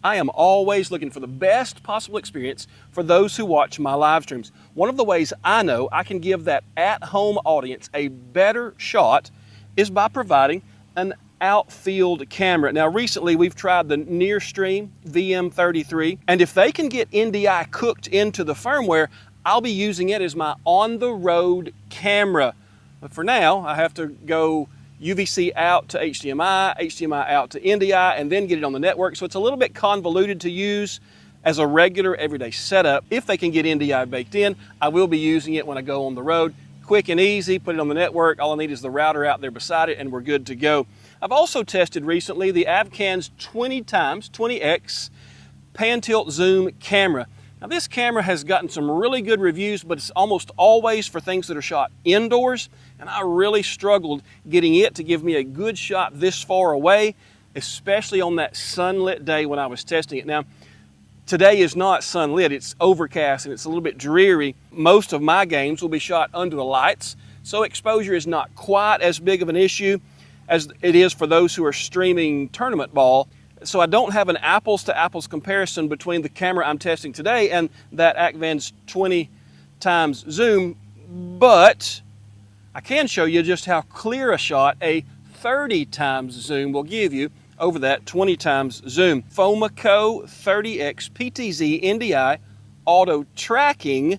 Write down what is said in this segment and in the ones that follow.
I am always looking for the best possible experience for those who watch my live streams. One of the ways I know I can give that at-home audience a better shot is by providing an outfield camera. Now recently we've tried the Nearstream VM33, and if they can get NDI cooked into the firmware, I'll be using it as my on-the-road camera. But for now, I have to go UVC out to HDMI, HDMI out to NDI, and then get it on the network. So it's a little bit convoluted to use as a regular everyday setup. If they can get NDI baked in, I will be using it when I go on the road. Quick and easy, put it on the network. All I need is the router out there beside it and we're good to go. I've also tested recently the Avcan's 20x pan tilt zoom camera. Now this camera has gotten some really good reviews, but it's almost always for things that are shot indoors, and I really struggled getting it to give me a good shot this far away, especially on that sunlit day when I was testing it. Now, today is not sunlit, it's overcast and it's a little bit dreary. Most of my games will be shot under the lights, so exposure is not quite as big of an issue as it is for those who are streaming tournament ball. So I don't have an apples to apples comparison between the camera I'm testing today and that Avcan's 20x zoom, but I can show you just how clear a shot a 30x zoom will give you over that 20x zoom. FoMaKo 30X PTZ NDI auto tracking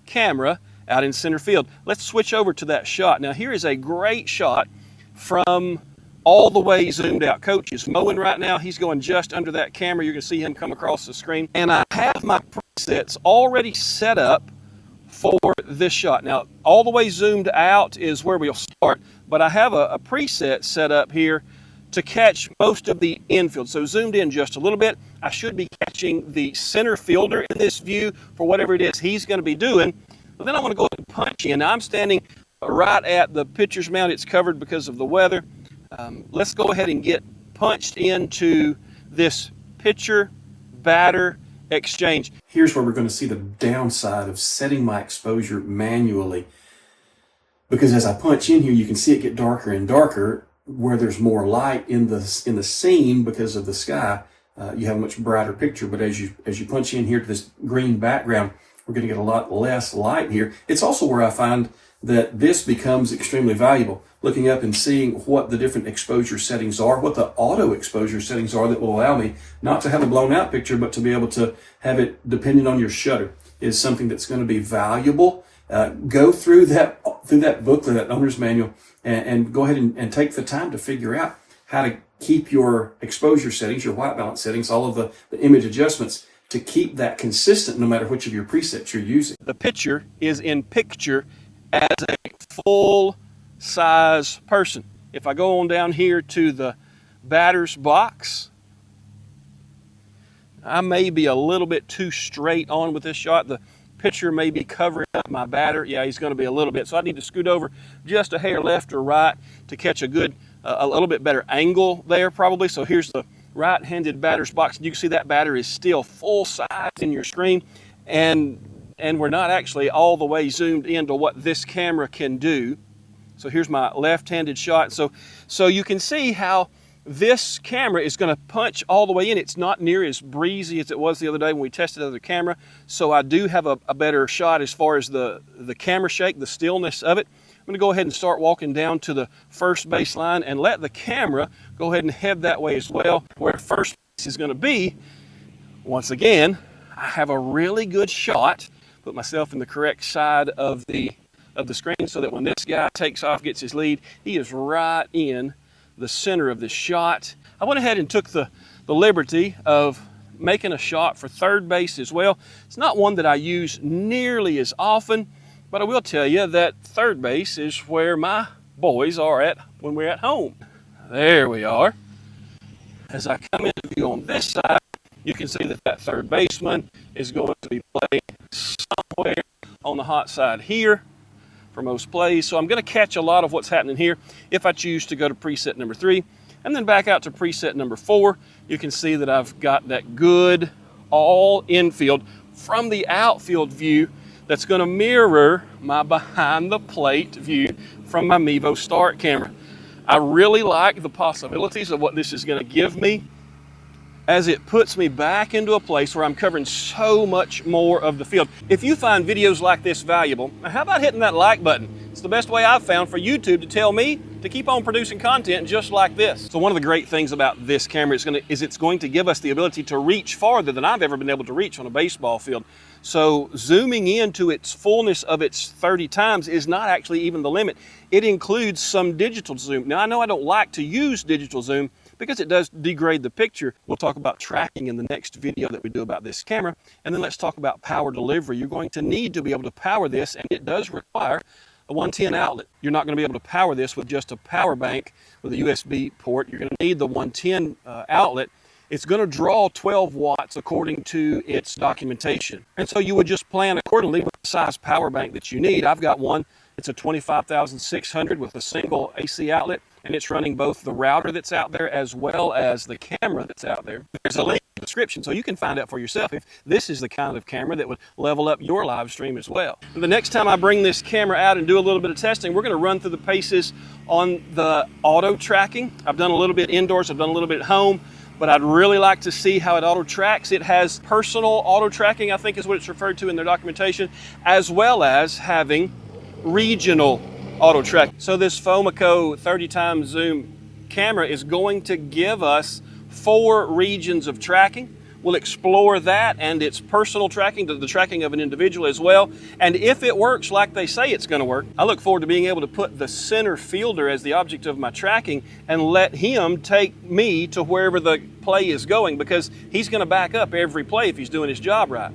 camera out in center field. Let's switch over to that shot. Now here is a great shot from all the way zoomed out. Coach is mowing right now. He's going just under that camera. You're going to see him come across the screen. And I have my presets already set up for this shot. Now, all the way zoomed out is where we'll start, but I have a preset set up here to catch most of the infield. So zoomed in just a little bit. I should be catching the center fielder in this view for whatever it is he's going to be doing. But then I want to go ahead and punch in. Now I'm standing right at the pitcher's mound. It's covered because of the weather. Let's go ahead and get punched into this pitcher-batter exchange. Here's where we're going to see the downside of setting my exposure manually. Because as I punch in here, you can see it get darker and darker where there's more light in the scene because of the sky. You have a much brighter picture, but as you punch in here to this green background, we're going to get a lot less light here. It's also where I find that this becomes extremely valuable, looking up and seeing what the different exposure settings are, what the auto exposure settings are that will allow me not to have a blown out picture, but to be able to have it depending on your shutter is something that's going to be valuable. Go through that booklet, that owner's manual, and go ahead and take the time to figure out how to keep your exposure settings, your white balance settings, all of the image adjustments to keep that consistent no matter which of your presets you're using. The pitcher is in picture as a full-size person. If I go on down here to the batter's box, I may be a little bit too straight on with this shot. The pitcher may be covering up my batter. Yeah, he's going to be a little bit. So I need to scoot over just a hair left or right to catch a good, a little bit better angle there probably. So here's the right-handed batter's box. You can see that batter is still full size in your screen, and we're not actually all the way zoomed into what this camera can do. So here's my left-handed shot. So you can see how this camera is going to punch all the way in. It's not near as breezy as it was the other day when we tested the other camera. So I do have a better shot as far as the camera shake, the stillness of it. I'm going to go ahead and start walking down to the first base line and let the camera go ahead and head that way as well, where first base is going to be. Once again, I have a really good shot. Put myself in the correct side of the screen so that when this guy takes off, gets his lead, he is right in the center of the shot. I went ahead and took the liberty of making a shot for third base as well. It's not one that I use nearly as often, but I will tell you that third base is where my boys are at when we're at home. There we are. As I come into view on this side, you can see that third baseman is going to be playing somewhere on the hot side here for most plays. So I'm going to catch a lot of what's happening here if I choose to go to preset number 3. And then back out to preset number 4, you can see that I've got that good all infield from the outfield view that's going to mirror my behind the plate view from my Mevo Start camera. I really like the possibilities of what this is going to give me as it puts me back into a place where I'm covering so much more of the field. If you find videos like this valuable, how about hitting that like button? It's the best way I've found for YouTube to tell me to keep on producing content just like this. So one of the great things about this camera is it's going to give us the ability to reach farther than I've ever been able to reach on a baseball field. So zooming into its fullness of its 30 times is not actually even the limit. It includes some digital zoom. Now I know I don't like to use digital zoom because it does degrade the picture. We'll talk about tracking in the next video that we do about this camera. And then let's talk about power delivery. You're going to need to be able to power this, and it does require a 110 outlet. You're not going to be able to power this with just a power bank with a USB port. You're going to need the 110 outlet. It's going to draw 12 watts according to its documentation. And so you would just plan accordingly with the size power bank that you need. I've got one. It's a 25,600 with a single AC outlet, and it's running both the router that's out there as well as the camera that's out there. There's a link in the description so you can find out for yourself if this is the kind of camera that would level up your live stream as well. The next time I bring this camera out and do a little bit of testing, we're going to run through the paces on the auto tracking. I've done a little bit indoors, I've done a little bit at home, but I'd really like to see how it auto tracks. It has personal auto tracking, I think is what it's referred to in their documentation, as well as having regional auto track. So this FoMaKo 30 times zoom camera is going to give us 4 regions of tracking. We'll explore that and its personal tracking, the tracking of an individual as well. And if it works like they say it's going to work, I look forward to being able to put the center fielder as the object of my tracking and let him take me to wherever the play is going, because he's going to back up every play if he's doing his job right.